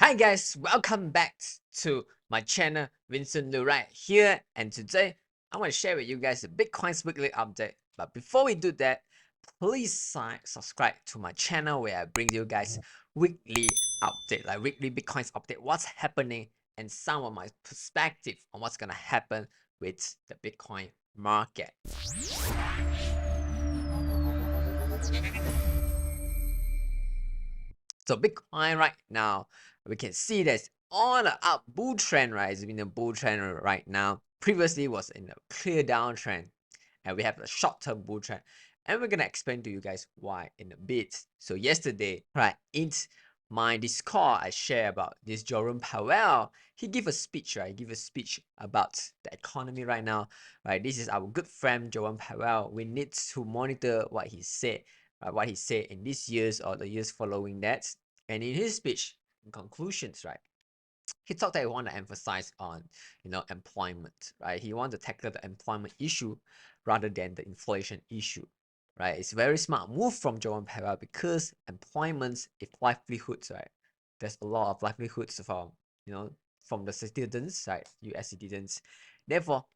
Hi guys, welcome back to my channel, Vincent Loo right here. And today, I want to share with you guys the Bitcoin's weekly update. But before we do that, please subscribe to my channel where I bring you guys weekly update, like weekly Bitcoin's update, what's happening, and some of my perspective on what's gonna happen with the Bitcoin market. So Bitcoin right now, we can see that's on an up bull trend, right? It's been a bull trend right now. Previously was in a clear downtrend, and we have a short-term bull trend. And we're gonna explain to you guys why in a bit. So yesterday, right, in my Discord, I share about this Jerome Powell. He gave a speech, right? He gave a speech about the economy right now, right? This is our good friend Jerome Powell. We need to monitor what he said, what he said in these years or the years following that. And in his speech, in conclusions, right, he thought that he want to emphasize on, employment, right? He want to tackle the employment issue rather than the inflation issue, right? It's a very smart move from Jerome Powell because employment is livelihoods, right? There's a lot of livelihoods from, from the citizens, right? U.S. citizens. Therefore,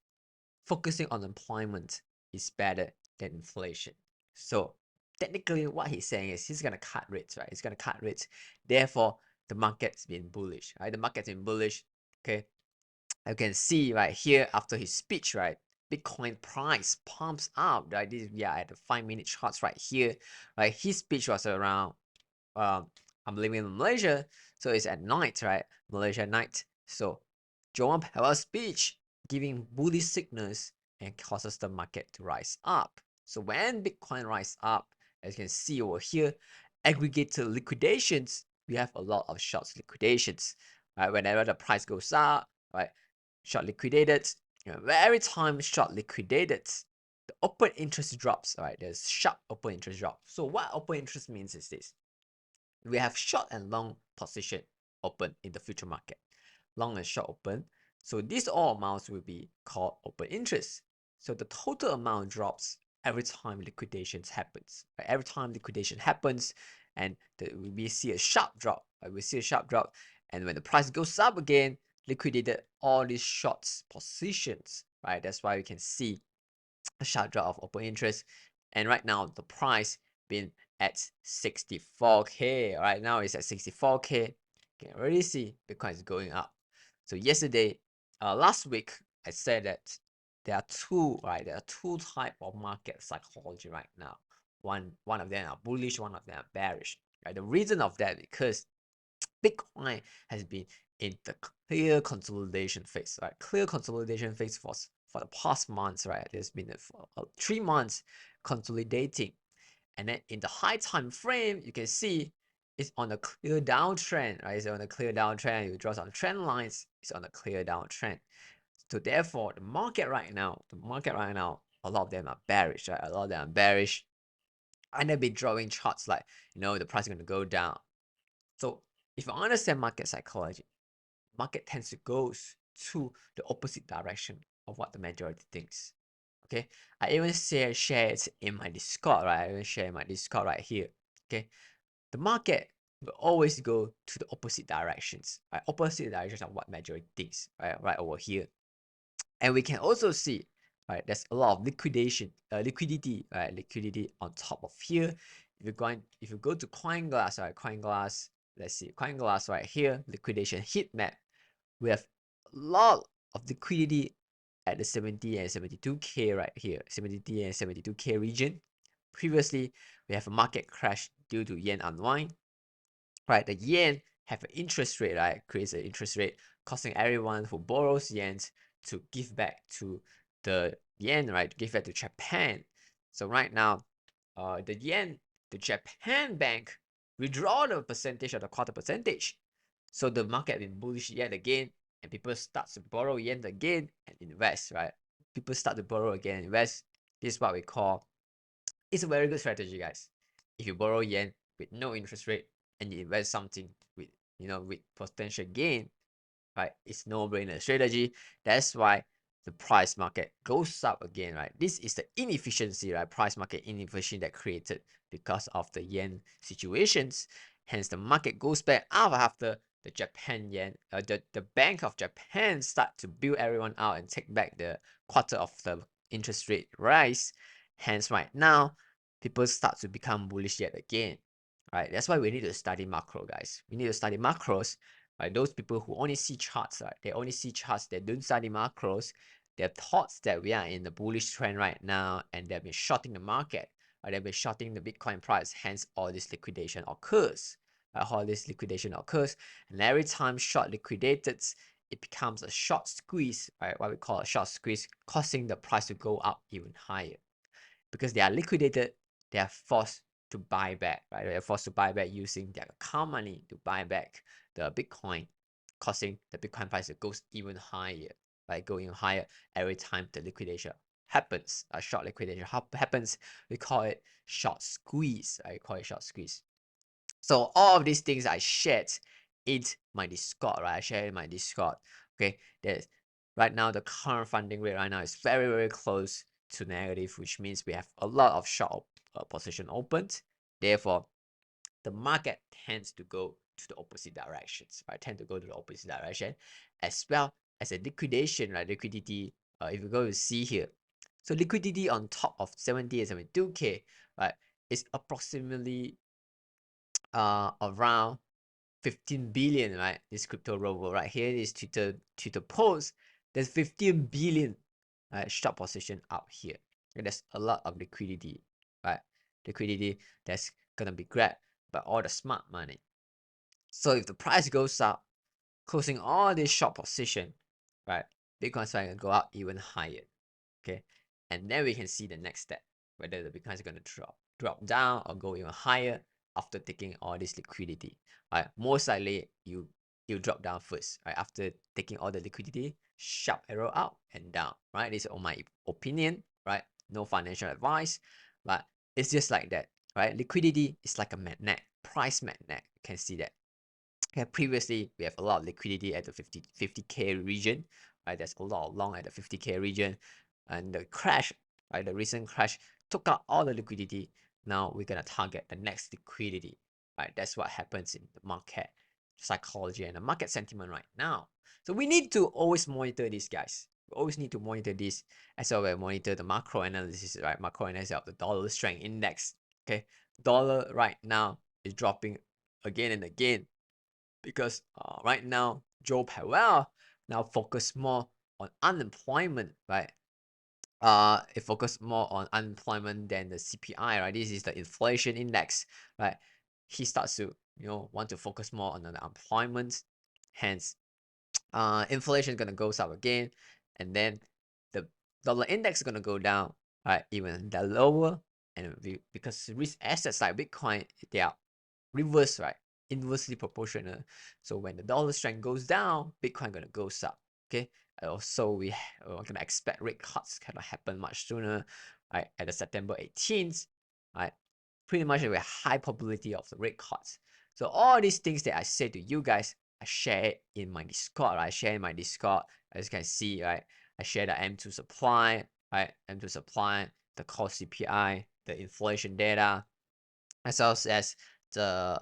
focusing on employment is better than inflation. So technically what he's saying is he's gonna cut rates, right? He's gonna cut rates. Therefore, the market's been bullish, right? The market's been bullish. Okay. You can see right here after his speech, right? Bitcoin price pumps up, right? We are at the 5-minute charts right here, right? His speech was around I'm living in Malaysia, so it's at night, right? Malaysia night. So Jerome Powell's speech giving bullish signals and causes the market to rise up. So when Bitcoin rise up, as you can see over here, aggregated liquidations, we have a lot of short liquidations, right? Whenever the price goes up, right? Short liquidated, every time short liquidated, the open interest drops, right? There's sharp open interest drop. So what open interest means is this: we have short and long position open in the future market, long and short open. So these all amounts will be called open interest. So the total amount drops every time liquidations happens. Right? Every time liquidation happens, and we see a sharp drop. Right? We see a sharp drop, and when the price goes up again, liquidated all these short positions. Right? That's why we can see a sharp drop of open interest. And right now the price been at 64k. Right now it's at 64k. You can already see Bitcoin is going up. So yesterday, last week, I said that there are two type of market psychology right now. One of them are bullish, one of them are bearish. Right? The reason of that because Bitcoin has been in the clear consolidation phase, right? Clear consolidation phase for the past months, right? There's been 3 months consolidating, and then in the high time frame, you can see it's on a clear downtrend, right? It's on a clear downtrend. You draw some trend lines. It's on a clear downtrend. So therefore, the market right now, a lot of them are bearish, right? A lot of them are bearish, and they'll be drawing charts like, the price is going to go down. So if you understand market psychology, market tends to go to the opposite direction of what the majority thinks. Okay, I even share it in my Discord, right? I even share my Discord right here. Okay, the market will always go to the opposite directions, right? Opposite directions of what majority thinks, right over here. And we can also see, right, there's a lot of liquidity, right? Liquidity on top of here. If you go to CoinGlass, right? CoinGlass, let's see, CoinGlass right here, liquidation heat map. We have a lot of liquidity at the 70 and 72k right here, 70 and 72k region. Previously, we have a market crash due to yen unwind, right? The yen have an interest rate, right? Creates an interest rate, causing everyone who borrows yen to give back to the yen, right? Give back to Japan. So right now, the Japan bank withdraw the percentage of the quarter percentage. So the market been bullish yet again, and people start to borrow yen again and invest, right? People start to borrow again and invest. This is what we call, it's a very good strategy, guys. If you borrow yen with no interest rate and you invest something with, with potential gain, right? It's no-brainer strategy. That's why the price market goes up again, right? This is the inefficiency, right? Price market inefficiency that created because of the yen situations. Hence, the market goes back up after the Japan yen, the Bank of Japan start to bail everyone out and take back the quarter of the interest rate rise. Hence, right now, people start to become bullish yet again. Right? That's why we need to study macro, guys. We need to study macros. Right? Those people who only see charts, right? They only see charts. They don't study macros. Their thoughts that we are in the bullish trend right now, and they've been shorting the market. Right? They've been shorting the Bitcoin price. Hence, all this liquidation occurs. All this liquidation occurs, and every time short liquidated, it becomes a short squeeze, right? What we call a short squeeze, causing the price to go up even higher. Because they are liquidated, they are forced to buy back, right? They are forced to buy back using their account money to buy back the Bitcoin, causing the Bitcoin price to go even higher, right? Going higher every time the liquidation happens. A short liquidation happens, we call it short squeeze. I call it short squeeze. So all of these things I shared in my Discord, right? I shared in my Discord. Okay, there's right now the current funding rate right now is very close to negative, which means we have a lot of short position opened. Therefore, the market tends to go to the opposite directions, right? Tend to go to the opposite direction, as well as a liquidation, right? Liquidity. If you go to see here, so liquidity on top of 70 and 72K, right, is approximately around 15 billion, right? This crypto robo right here, this Twitter post, there's 15 billion short position up here. And there's a lot of liquidity, right? Liquidity that's gonna be grabbed by all the smart money. So if the price goes up, closing all this short position, right? Bitcoin's going to go up even higher. Okay, and then we can see the next step, whether the Bitcoin is going to drop down or go even higher after taking all this liquidity. Right, most likely you drop down first, right? After taking all the liquidity, sharp arrow up and down, right? This is all my opinion, right? No financial advice, but it's just like that, right? Liquidity is like a magnet, price magnet. You can see that. Okay, previously we have a lot of liquidity at the 50K region, right? There's a lot of long at the 50K region, and the crash, right? The recent crash took out all the liquidity. Now we're gonna target the next liquidity, right? That's what happens in the market psychology and the market sentiment right now. So we need to always monitor these guys. We always need to monitor this, as well as monitor the macro analysis, right? Macro analysis of the dollar strength index. Okay, dollar right now is dropping again and again, because right now Joe Powell now focus more on unemployment, right? It focus more on unemployment than the CPI, right? This is the inflation index, right? He starts to want to focus more on the unemployment, hence inflation is gonna go up again, and then the dollar index is gonna go down, right? Even the lower, and because risk assets like Bitcoin, they are reverse, right? Inversely proportional. So when the dollar strength goes down, Bitcoin gonna go up. Okay. Also, we're gonna expect rate cuts cannot happen much sooner, right? At the September 18th, right? Pretty much a high probability of the rate cuts. So all these things that I say to you guys, I share it in my Discord, right? I share in my Discord, as you can see, right? I share the M2 supply, right? M2 supply, the core CPI, the inflation data, as well as the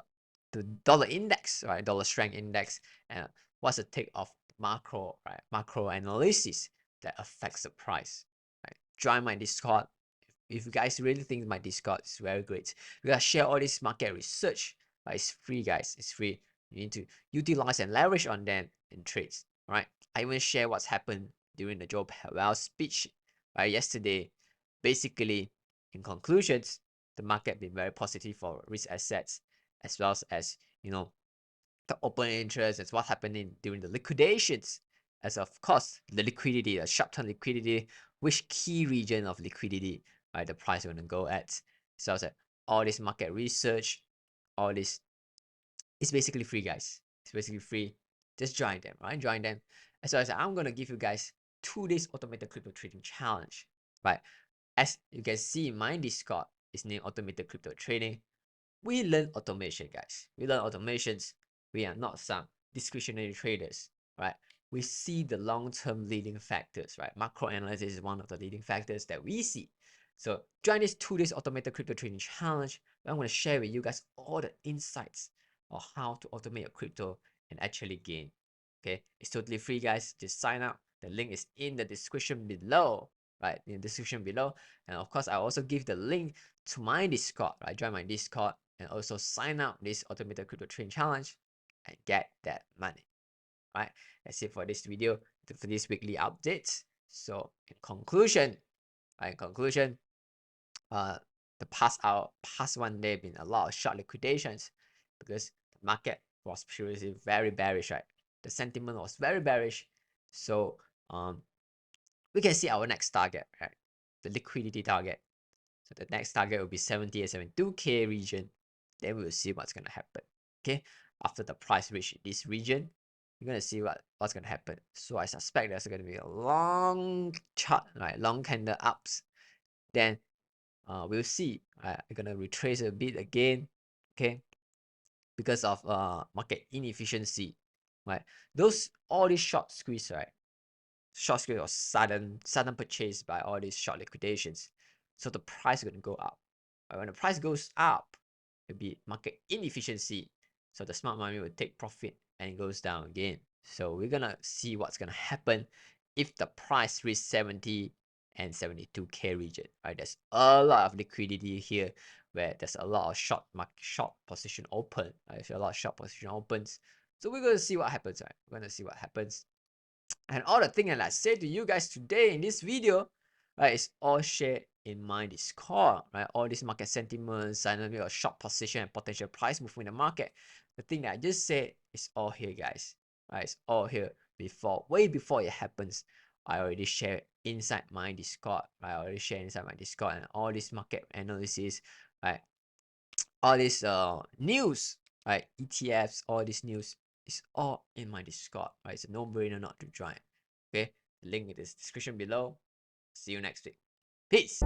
dollar index, right? Dollar strength index, and what's the take of macro, right? Macro analysis that affects the price, right? Join my Discord. If you guys really think my Discord is very great, we gotta share all this market research. Right? It's free, guys. It's free. You need to utilize and leverage on them in trades. Right? I even share what's happened during the Joe Powell speech, right, yesterday. Basically, in conclusions, the market been very positive for risk assets, as well as the open interest, as what happening during the liquidations, as of course the liquidity, the short-term liquidity, which key region of liquidity, right, the price going to go at. So as all this market research, all this, it's basically free, guys. It's basically free. Just join them, right? Join them. As well as I'm gonna give you guys 2 days automated crypto trading challenge, right? As you can see in my Discord, it's named automated crypto trading. We learn automation, guys. We learn automations. We are not some discretionary traders, right? We see the long-term leading factors, right? Macro analysis is one of the leading factors that we see. So join this 2 days automated crypto trading challenge. I'm going to share with you guys all the insights of how to automate your crypto and actually gain. Okay, it's totally free, guys. Just sign up. The link is in the description below, right? In the description below. And of course, I also give the link to my Discord, right? Join my Discord and also sign up this automated crypto trading challenge and get that money, right? That's it for this video, for this weekly updates. So in conclusion, the past 1 day been a lot of short liquidations because the market was previously very bearish, right? The sentiment was very bearish. So we can see our next target, right? The liquidity target. So the next target will be 70 and 72K region. Then we will see what's gonna happen. Okay, after the price reach this region, you're gonna see what's gonna happen. So I suspect there's gonna be a long chart, right? Long candle ups. Then we'll see. I'm gonna retrace a bit again, okay, because of market inefficiency, right? All these short squeeze, right? Short squeeze or sudden purchase by all these short liquidations. So the price is gonna go up. But when the price goes up, it'll be market inefficiency. So the smart money will take profit and it goes down again. So we're gonna see what's gonna happen if the price reaches 70 and 72K region. Right, there's a lot of liquidity here where there's a lot of short position open. Right, there's a lot of short position opens. So we're gonna see what happens. Right, we're gonna see what happens. And all the things that I said to you guys today in this video, right, is all shared in my Discord, right? All these market sentiments, dynamic or short position and potential price movement in the market. The thing that I just said is all here, guys. Right? It's all here way before it happens. I already shared inside my Discord, right? I already shared inside my Discord and all this market analysis, right? All this news, right? ETFs, all this news is all in my Discord, right? It's a no-brainer not to join. Okay, the link in the description below. See you next week. Peace.